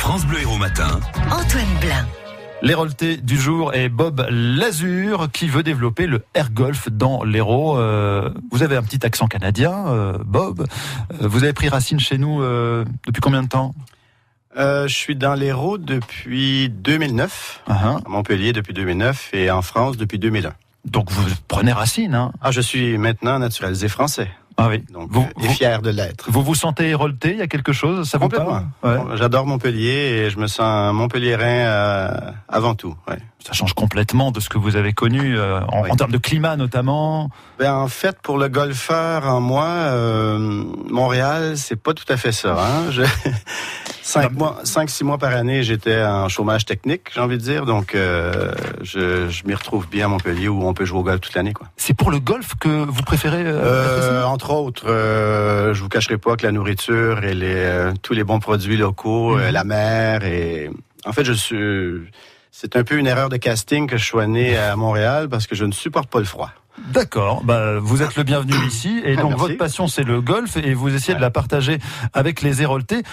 France Bleu Héros Matin, Antoine Blin. L'Hérolté du jour est Bob Lazur qui veut développer le air golf dans l'Hérault. Vous avez un petit accent canadien, Bob. Vous avez pris racine chez nous depuis combien de temps ? Je suis dans l'Hérault depuis 2009, à Montpellier depuis 2009 et en France depuis 2001. Donc vous prenez racine, hein ? Je suis maintenant naturalisé français. Ah oui. Donc, fier de l'être. Vous vous sentez hérolté ? Il y a quelque chose ? Ça vous parle ? Ouais. J'adore Montpellier et je me sens montpelliérain avant tout. Ouais. Ça change complètement de ce que vous avez connu en termes de climat notamment. En fait, pour le golfeur en moi, Montréal, c'est pas tout à fait ça. 5-6 mois par année, j'étais en chômage technique, j'ai envie de dire. Donc, je m'y retrouve bien à Montpellier où on peut jouer au golf toute l'année, quoi. C'est pour le golf que vous préférez entre autres, je vous cacherai pas que la nourriture et tous les bons produits locaux, la mer et... En fait, c'est un peu une erreur de casting que je sois né à Montréal parce que je ne supporte pas le froid. D'accord, vous êtes le bienvenu ici et donc votre passion c'est le golf et vous essayez de la partager avec les Héroltais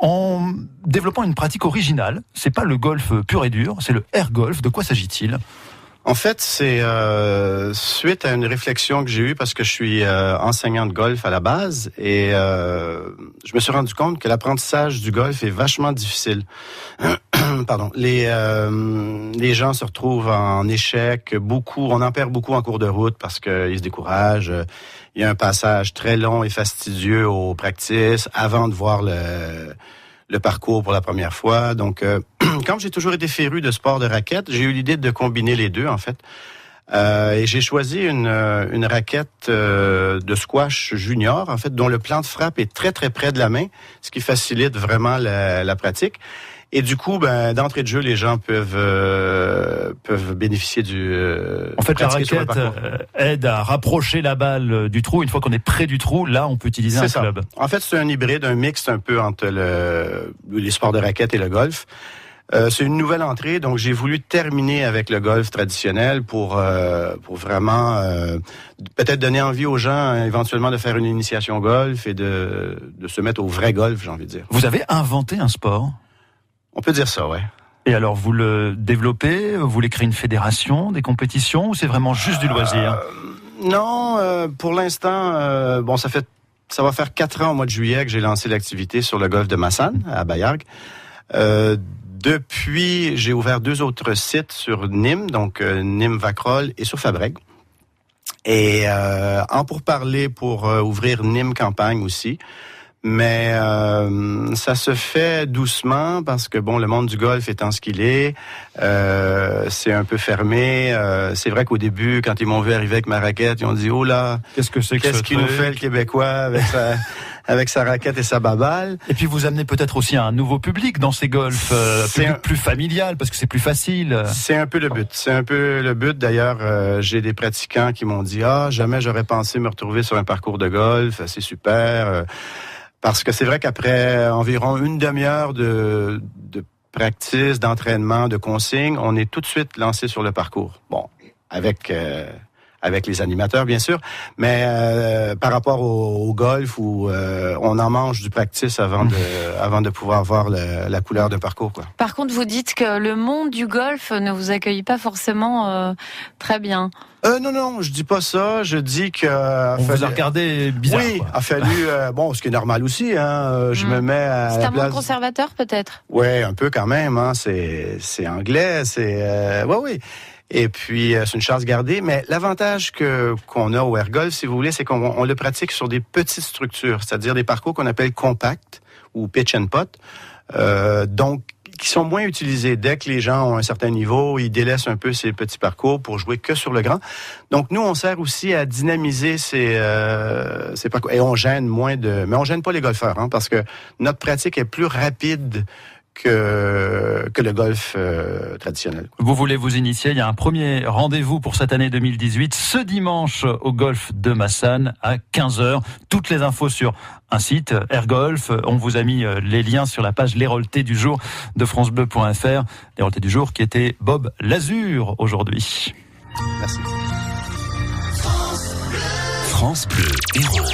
en développant une pratique originale. C'est pas le golf pur et dur, c'est le air golf. De quoi s'agit-il ? En fait, c'est suite à une réflexion que j'ai eue parce que je suis enseignant de golf à la base et je me suis rendu compte que l'apprentissage du golf est vachement difficile. Pardon. Les gens se retrouvent en échec, on en perd beaucoup en cours de route parce qu'ils se découragent. Il y a un passage très long et fastidieux aux practices avant de voir le parcours pour la première fois. Donc, comme j'ai toujours été féru de sport de raquette, j'ai eu l'idée de combiner les deux, en fait. Et j'ai choisi une raquette de squash junior, en fait, dont le plan de frappe est très, très près de la main, ce qui facilite vraiment la pratique. Et du coup, d'entrée de jeu, les gens peuvent bénéficier du... En fait, la raquette aide à rapprocher la balle du trou. Une fois qu'on est près du trou, là, on peut utiliser un club. En fait, c'est un hybride, un mix un peu entre les sports de raquette et le golf. C'est une nouvelle entrée, donc j'ai voulu terminer avec le golf traditionnel pour vraiment peut-être donner envie aux gens éventuellement de faire une initiation au golf et de se mettre au vrai golf, j'ai envie de dire. Vous avez inventé un sport ? On peut dire ça, ouais. Et alors, vous le développez ? Vous voulez créer une fédération, des compétitions, ou c'est vraiment juste du loisir ? Non, pour l'instant, ça va faire 4 ans au mois de juillet que j'ai lancé l'activité sur le golf de Massan, à Bayargues. Depuis, j'ai ouvert 2 autres sites sur Nîmes, donc Nîmes-Vacrolles et sur Fabrègues. Et en pourparlers pour ouvrir Nîmes-Campagne aussi. Mais ça se fait doucement parce que le monde du golf étant ce qu'il est, c'est un peu fermé. C'est vrai qu'au début, quand ils m'ont vu arriver avec ma raquette, ils ont dit « Oh là, qu'est-ce qu'il nous fait le Québécois avec sa raquette et sa baballe ?» Et puis vous amenez peut-être aussi un nouveau public dans ces golfs, plus familial parce que c'est plus facile. C'est un peu le but. D'ailleurs, j'ai des pratiquants qui m'ont dit « Ah, jamais j'aurais pensé me retrouver sur un parcours de golf, c'est super. » Parce que c'est vrai qu'après environ une demi-heure de practice, d'entraînement, de consignes, on est tout de suite lancé sur le parcours. Bon, avec les animateurs, bien sûr, mais par rapport au golf où on en mange du practice avant de pouvoir voir la couleur d'un parcours, quoi. Par contre, vous dites que le monde du golf ne vous accueille pas forcément très bien. Non, je dis pas ça. Je dis que... On vous a regardé bizarre. Oui, a fallu... ce qui est normal aussi. Je me mets à c'est un monde conservateur, peut-être? Oui, un peu quand même. C'est anglais. Oui. Et puis, c'est une chance gardée. Mais l'avantage qu'on a au air golf, si vous voulez, c'est qu'on le pratique sur des petites structures, c'est-à-dire des parcours qu'on appelle compacts ou pitch and putt. Donc, qui sont moins utilisés. Dès que les gens ont un certain niveau, ils délaissent un peu ces petits parcours pour jouer que sur le grand. Donc, nous, on sert aussi à dynamiser ces parcours. Et on gêne mais on gêne pas les golfeurs, parce que notre pratique est plus rapide que le golf traditionnel. Vous voulez vous initier, il y a un premier rendez-vous pour cette année 2018, ce dimanche au golf de Massan à 15h. Toutes les infos sur un site, Air Golf. On vous a mis les liens sur la page L'Hérolté du jour de francebleu.fr. L'Hérolté du jour qui était Bob Lazur aujourd'hui. Merci. France Bleu Héros.